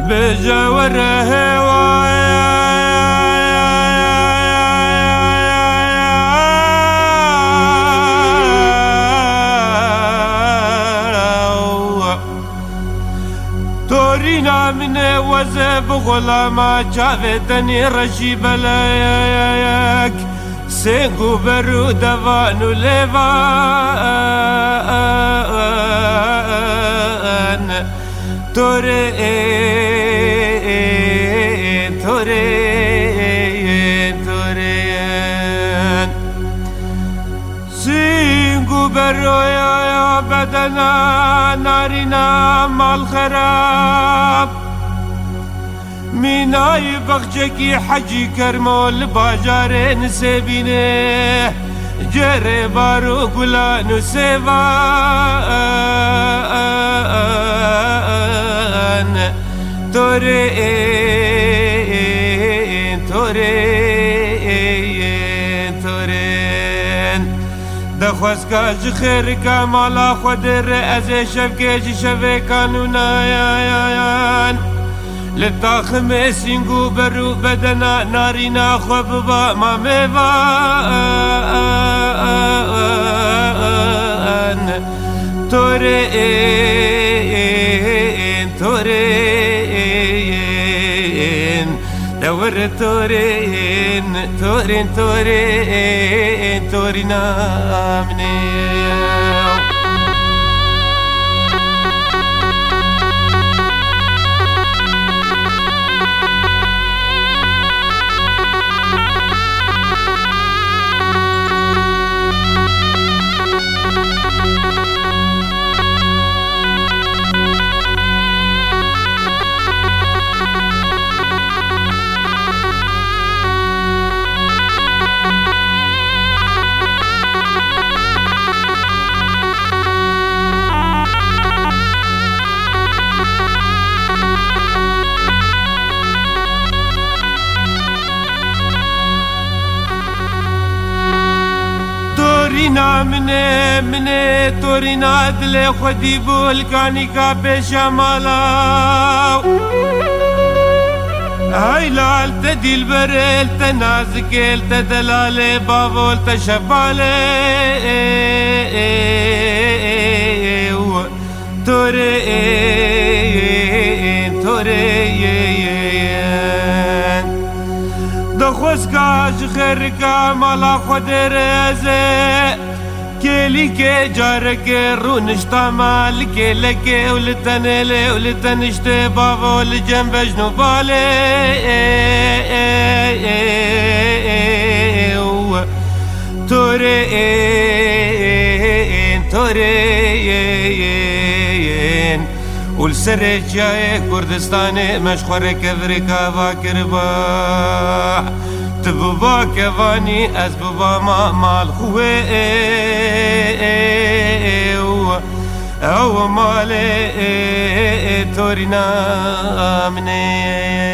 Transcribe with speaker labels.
Speaker 1: بجوره تورينا من وزب غلاما جافتني رشي بلايك سينقو برو دوانو ليفان تورين سينقو برو يا بدنا نارنا مال خراب مینای بخچکی حجی کرمال باجار نسبینه جره بارو گلانو سوان تورین دخواست کاج خیر کامالا خود رأز شبکه شبه کانونایان للطاخم سينقو برو بدنا نارينا خببا ما ميفان تورين دور تورينا مني تورينا مني تورينا دل خدي بولكاني كابش مالا هاي لال تدي البريل تنازكيل تدلالي بابول تشبالي دخوز کاج خیر کامالا خود رزه کلی که جار که رو نشتا مال که لکه ولتنله ولتنشته بابا ولجن بجنو باله تورين والسر جاي كردستاني مشخور كفريكا فاكربا تبوبا كفاني أسبوبا ما مال خوي أو مالي تورينا مني